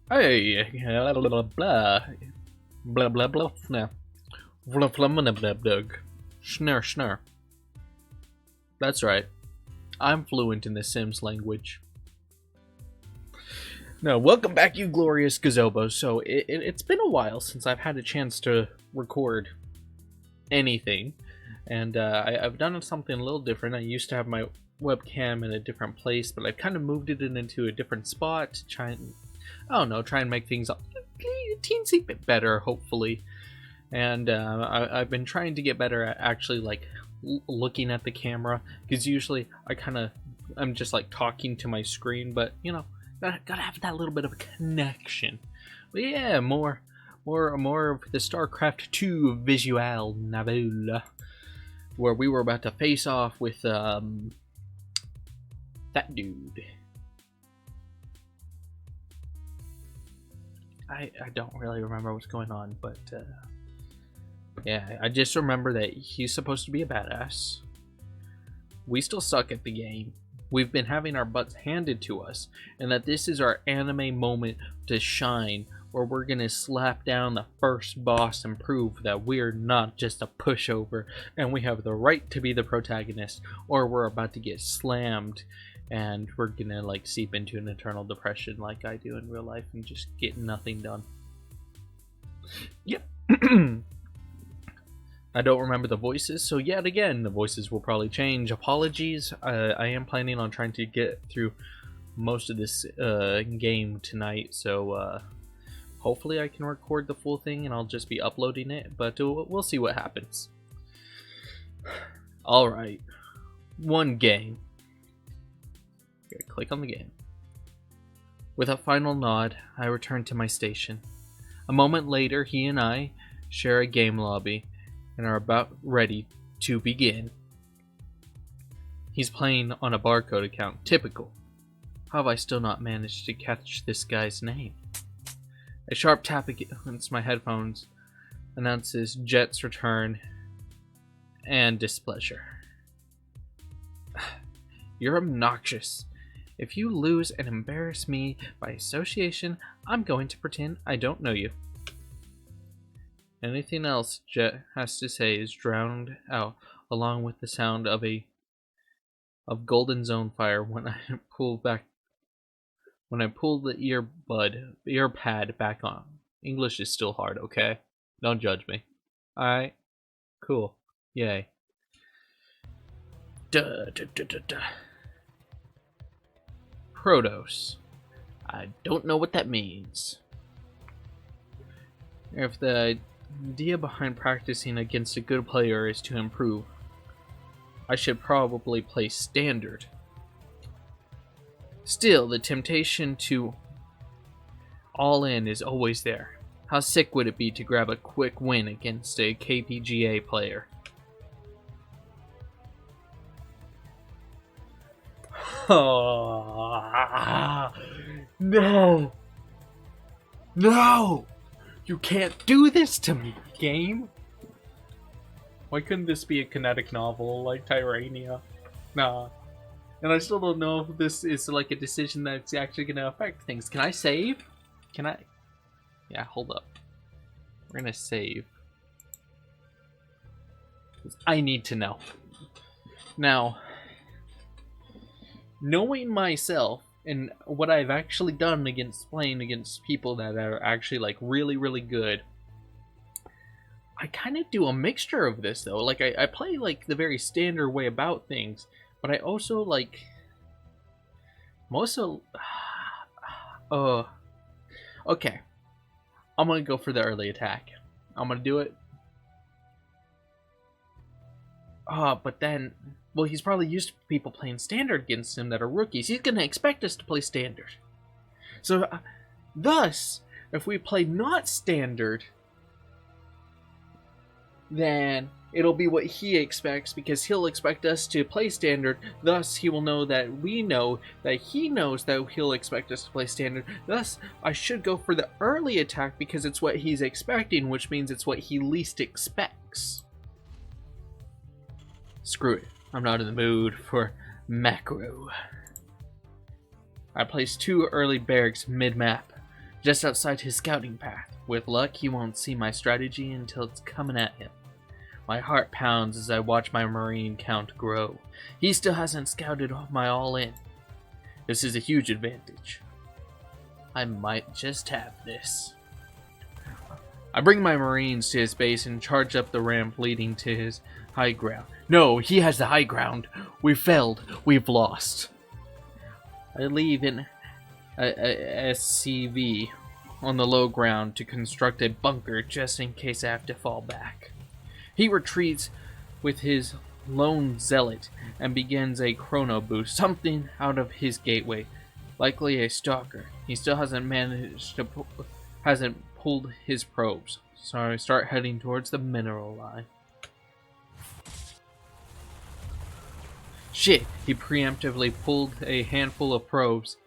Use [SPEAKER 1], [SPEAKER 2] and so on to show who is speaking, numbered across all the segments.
[SPEAKER 1] Hey, blah blah blah blah blah blah blah blah blah blah blah blah. Schnur schnur. That's right. I'm fluent in the Sims language. Now, welcome back, you glorious gazobos. So it's been a while since I've had a chance to record anything, and I've done something a little different. I used to have my webcam in a different place, but I've kind of moved it into a different spot to try and, I don't know, try and make things a teensy bit better, hopefully. And I've been trying to get better at actually like looking at the camera, because usually I'm just like talking to my screen, but you know, gotta have that little bit of a connection. But yeah, more of the StarCraft 2 visual novel, where we were about to face off with that dude. I don't really remember what's going on, but yeah, I just remember that he's supposed to be a badass. We still suck at the game. We've been having our butts handed to us, and that this is our anime moment to shine, where we're gonna slap down the first boss and prove that we're not just a pushover and we have the right to be the protagonist, or we're about to get slammed and we're gonna like seep into an eternal depression like I do in real life and just get nothing done. Yep. I don't remember the voices, so yet again, the voices will probably change. Apologies. I am planning on trying to get through most of this game tonight, so hopefully I can record the full thing and I'll just be uploading it, but we'll see what happens. Alright. One game. Okay, click on the game. With a final nod, I return to my station. A moment later, he and I share a game lobby and are about ready to begin. He's playing on a barcode account. Typical. How have I still not managed to catch this guy's name? A sharp tap against my headphones announces Jet's return and displeasure. You're obnoxious. If you lose and embarrass me by association, I'm going to pretend I don't know you. Anything else Jet has to say is drowned out along with the sound of golden zone fire when I pull the earpad back on. English is still hard, okay? Don't judge me. Alright? Cool. Yay. Protos. I don't know what that means. If the idea behind practicing against a good player is to improve, I should probably play standard. Still, the temptation to all in is always there. How sick would it be to grab a quick win against a KPGA player? No! No! You can't do this to me, game! Why couldn't this be a kinetic novel like Tyrania? Nah. And I still don't know if this is like a decision that's actually going to affect things. Can I save? Can I? Yeah, hold up. We're going to save. I need to know. Now, knowing myself and what I've actually done against playing against people that are actually like really, really good, I kind of do a mixture of this though. Like I play like the very standard way about things, but I also like okay. I'm gonna go for the early attack. I'm gonna do it. But then, well, he's probably used to people playing standard against him that are rookies. He's gonna expect us to play standard. So, thus, if we play not standard, then it'll be what he expects, because he'll expect us to play standard. Thus, he will know that we know that he knows that he'll expect us to play standard. Thus, I should go for the early attack because it's what he's expecting, which means it's what he least expects. Screw it. I'm not in the mood for macro. I placed 2 early barracks mid-map. just outside his scouting path. With luck, he won't see my strategy until it's coming at him. My heart pounds as I watch my Marine count grow. He still hasn't scouted my all-in. This is a huge advantage. I might just have this. I bring my Marines to his base and charge up the ramp leading to his high ground. No, he has the high ground. We've failed. We've lost. I leave in a SCV on the low ground to construct a bunker just in case I have to fall back. He retreats with his lone zealot and begins a chrono boost, something out of his gateway, likely a stalker. He still hasn't pulled his probes, so I start heading towards the mineral line. Shit, he preemptively pulled a handful of probes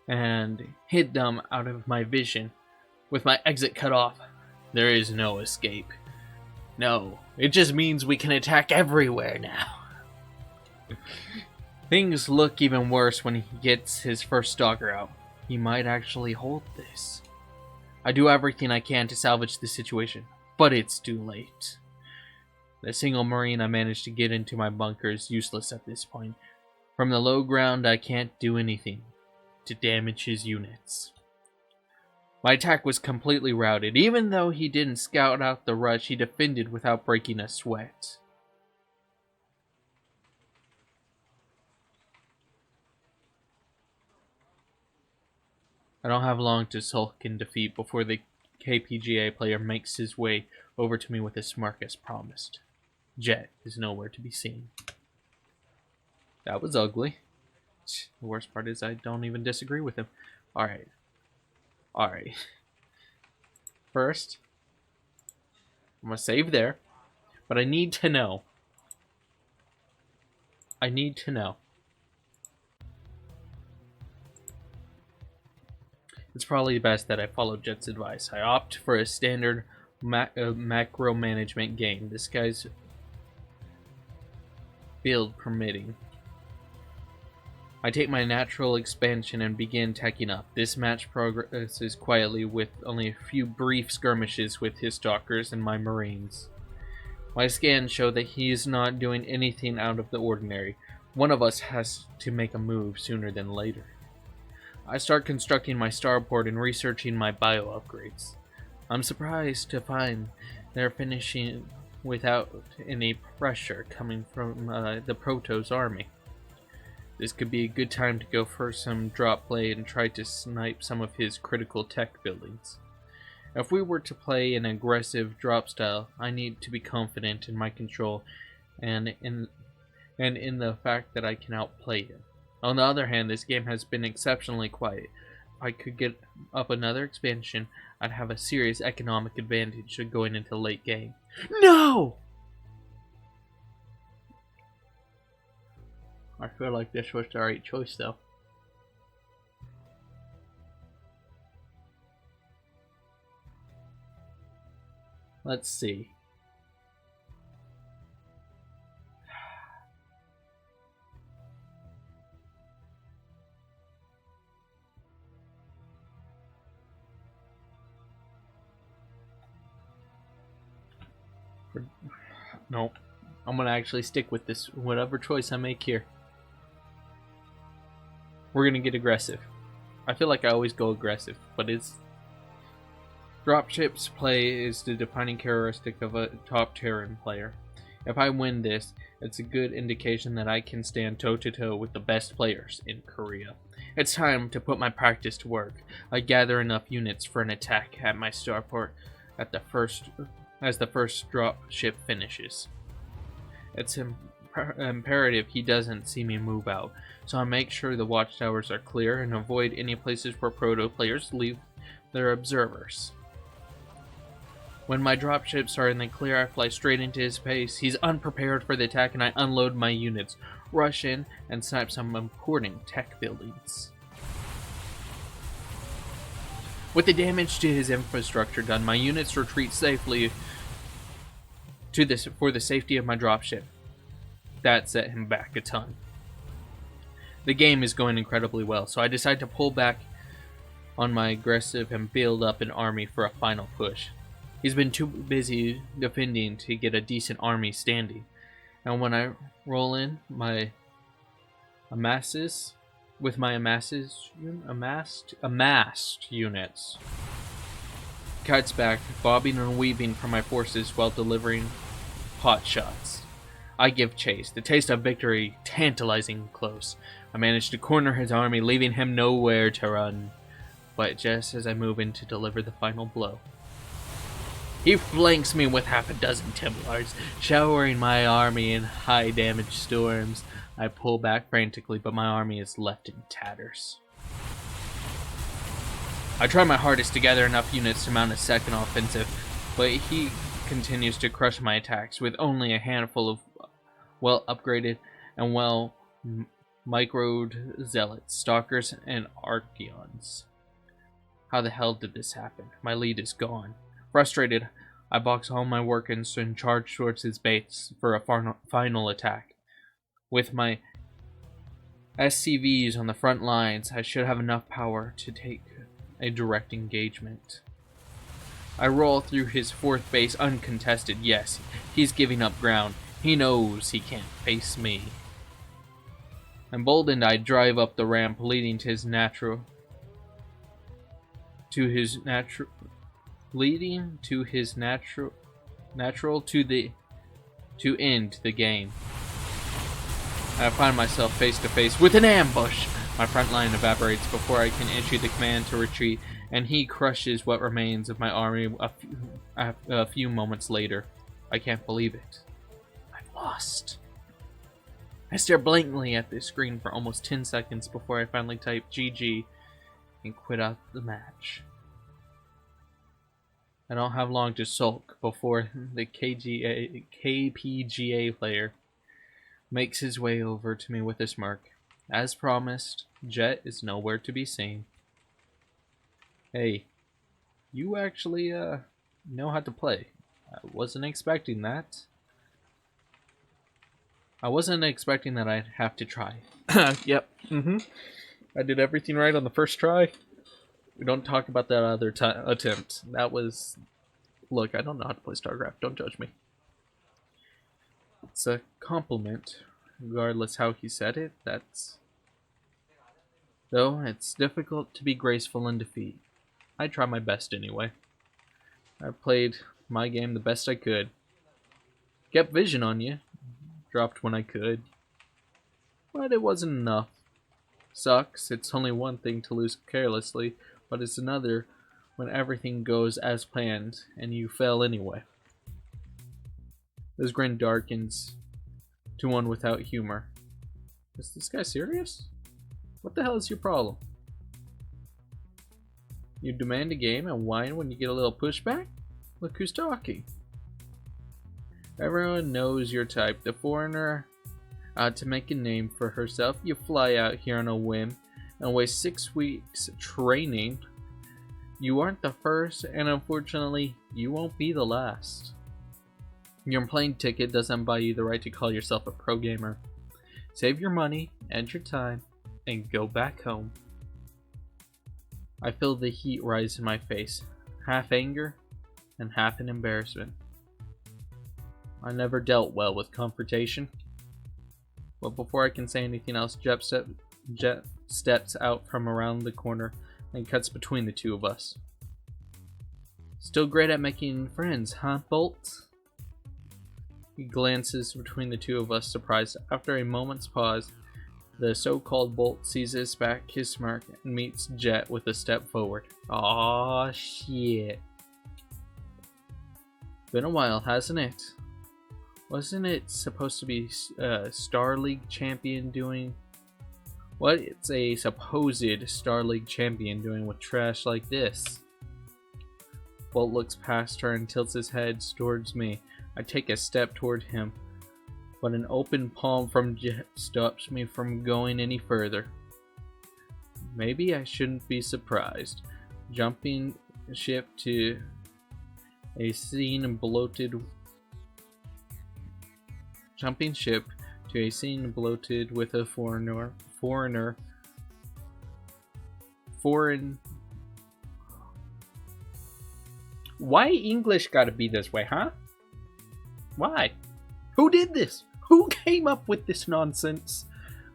[SPEAKER 1] and hid them out of my vision. With my exit cut off, there is no escape. No, it just means we can attack everywhere now. Things look even worse when he gets his first stalker out. He might actually hold this. I do everything I can to salvage the situation, but it's too late. The single Marine I managed to get into my bunker is useless at this point. From the low ground, I can't do anything to damage his units. My attack was completely routed. Even though he didn't scout out the rush, he defended without breaking a sweat. I don't have long to sulk in defeat before the KPGA player makes his way over to me with a smirk as promised. Jet is nowhere to be seen. That was ugly. The worst part is I don't even disagree with him. Alright. Alright. First, I'm gonna save there. But I need to know. It's probably best that I follow Jet's advice. I opt for a standard macro management game. This guy's field permitting. I take my natural expansion and begin teching up. This match progresses quietly with only a few brief skirmishes with his stalkers and my Marines. My scans show that he is not doing anything out of the ordinary. One of us has to make a move sooner than later. I start constructing my starport and researching my bio upgrades. I'm surprised to find they're finishing without any pressure coming from the Protoss army. This could be a good time to go for some drop play and try to snipe some of his critical tech buildings. If we were to play an aggressive drop style, I need to be confident in my control and in the fact that I can outplay him. On the other hand, this game has been exceptionally quiet. If I could get up another expansion, I'd have a serious economic advantage going into late game. No! I feel like this was the right choice, though. Let's see. No, I'm gonna actually stick with this, whatever choice I make here. We're gonna get aggressive. I feel like I always go aggressive, but it's... Dropships play is the defining characteristic of a top Terran player. If I win this, it's a good indication that I can stand toe-to-toe with the best players in Korea. It's time to put my practice to work. I gather enough units for an attack at my starport as the first drop ship finishes. It's imperative he doesn't see me move out, so I make sure the watchtowers are clear and avoid any places where proto players leave their observers. When my dropships are in the clear, I fly straight into his base. He's unprepared for the attack and I unload my units, rush in, and snipe some important tech buildings. With the damage to his infrastructure done, my units retreat safely for the safety of my dropship. That set him back a ton. The game is going incredibly well, so I decide to pull back on my aggressive and build up an army for a final push. He's been too busy defending to get a decent army standing, and when I roll in my amassed units, kites back, bobbing and weaving for my forces while delivering pot shots. I give chase, the taste of victory tantalizing close. I manage to corner his army, leaving him nowhere to run. But just as I move in to deliver the final blow, he flanks me with half a dozen Templars, showering my army in high damage storms. I pull back frantically, but my army is left in tatters. I try my hardest to gather enough units to mount a second offensive, but he continues to crush my attacks with only a handful of well-upgraded and well-microed zealots, stalkers, and archeons. How the hell did this happen? My lead is gone. Frustrated, I box all my workings and charge towards his base for a final attack. With my SCVs on the front lines, I should have enough power to take a direct engagement. I roll through his fourth base uncontested. Yes, he's giving up ground. He knows he can't face me. Emboldened, I drive up the ramp leading to his natural to end the game. I find myself face to face with an ambush. My front line evaporates before I can issue the command to retreat, and he crushes what remains of my army a few moments later. I can't believe it. I've lost. I stare blankly at the screen for almost 10 seconds before I finally type GG and quit out the match. I don't have long to sulk before the KPGA player makes his way over to me with a smirk. As promised, Jet is nowhere to be seen. Hey, you actually know how to play. I wasn't expecting that. I wasn't expecting that I'd have to try. Yep. I did everything right on the first try. We don't talk about that other attempt. That was... Look, I don't know how to play StarCraft. Don't judge me. It's a compliment, regardless how he said it. Though, it's difficult to be graceful in defeat. I try my best anyway. I played my game the best I could. Kept vision on you. Dropped when I could. But it wasn't enough. Sucks. It's only one thing to lose carelessly, but it's another when everything goes as planned and you fail anyway. His grin darkens to one without humor. Is this guy serious? What the hell is your problem? You demand a game and whine when you get a little pushback? Look who's talking. Everyone knows your type. The foreigner out to make a name for herself. You fly out here on a whim and waste 6 weeks training. You aren't the first, and unfortunately, you won't be the last. Your plane ticket doesn't buy you the right to call yourself a pro gamer. Save your money and your time, and go back home. I feel the heat rise in my face, half anger and half an embarrassment. I never dealt well with confrontation. But before I can say anything else, Jet steps out from around the corner and cuts between the two of us. Still great at making friends, huh, Bolt? He glances between the two of us, surprised. After a moment's pause, the so-called Bolt seizes back his smirk and meets Jet with a step forward. Aw, shit. Been a while, hasn't it? Wasn't it supposed to be Star League champion doing? What is a supposed Star League champion doing with trash like this? Bolt looks past her and tilts his head towards me. I take a step toward him, but an open palm from Jet stops me from going any further. Maybe I shouldn't be surprised. Jumping ship to a scene bloated with a foreign Why English gotta be this way, huh? Why? Who did this? Who came up with this nonsense?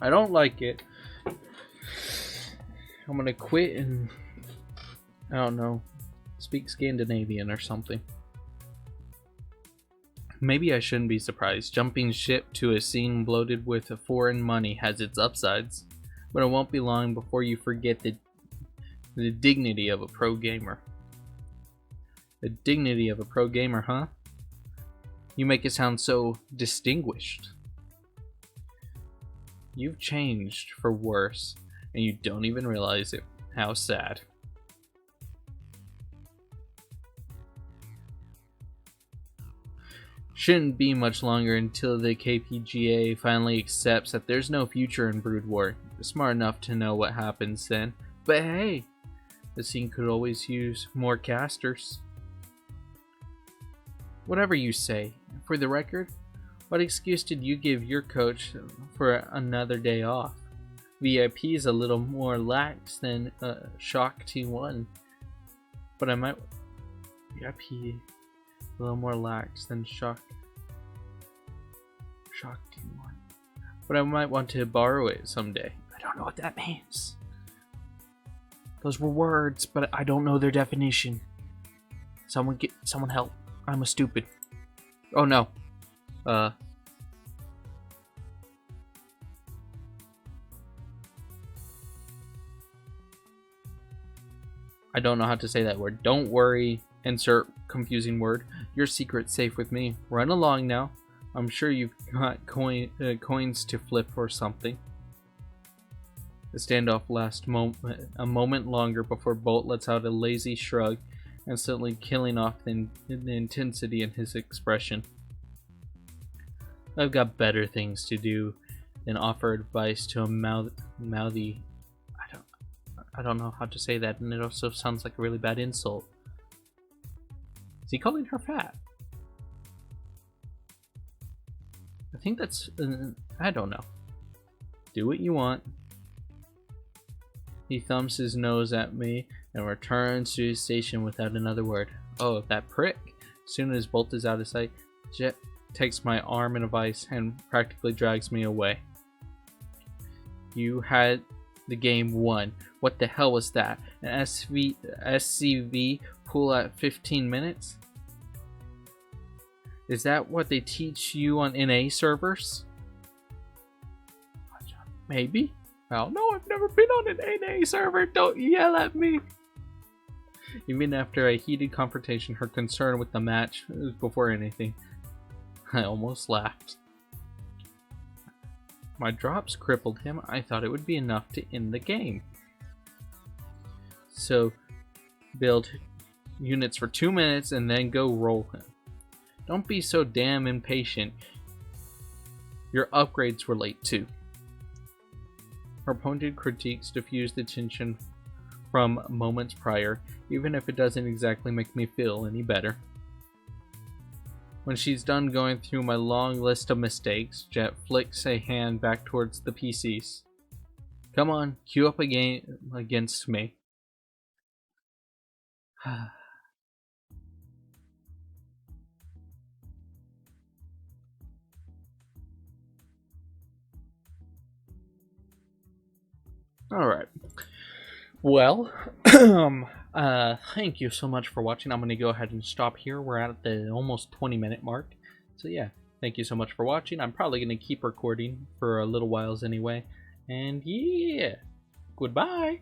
[SPEAKER 1] I don't like it. I'm gonna quit and, I don't know, speak Scandinavian or something. Maybe I shouldn't be surprised. Jumping ship to a scene bloated with foreign money has its upsides, but it won't be long before you forget the dignity of a pro gamer. The dignity of a pro gamer, huh? You make it sound so distinguished. You've changed for worse, and you don't even realize it. How sad. Shouldn't be much longer until the KPGA finally accepts that there's no future in Brood War. They're smart enough to know what happens then. But hey, the scene could always use more casters. Whatever you say. For the record, what excuse did you give your coach for another day off? VIP is a little more lax than Shock T1, but I might... VIP a little more lax than Shock T1, but I might want to borrow it someday. I don't know what that means. Those were words, but I don't know their definition. Someone help. I'm a stupid. Oh no. I don't know how to say that word. Don't worry. Insert confusing word. Your secret's safe with me. Run along now. I'm sure you've got coins to flip or something. The standoff lasts a moment longer before Bolt lets out a lazy shrug, instantly killing off the intensity in his expression. I've got better things to do than offer advice to a mouthy... I don't know how to say that, and it also sounds like a really bad insult. Is he calling her fat? I think that's... I don't know. Do what you want. He thumbs his nose at me and returns to his station without another word. Oh, that prick. As soon as Bolt is out of sight, Jet takes my arm in a vice and practically drags me away. You had the game won. What the hell was that? An SCV pool at 15 minutes? Is that what they teach you on NA servers? Maybe. Well, no, I've never been on an NA server. Don't yell at me. Even after a heated confrontation, her concern with the match was before anything. I almost laughed. My drops crippled him. I thought it would be enough to end the game. So, build units for 2 minutes and then go roll him. Don't be so damn impatient. Your upgrades were late too. Her pointed critiques diffused the tension from moments prior, even if it doesn't exactly make me feel any better. When she's done going through my long list of mistakes, Jet flicks a hand back towards the PCs. Come on, queue up a game against me. Alright. Well, thank you so much for watching. I'm going to go ahead and stop here. We're at the almost 20-minute mark. So yeah, thank you so much for watching. I'm probably going to keep recording for a little whiles anyway. And yeah, goodbye.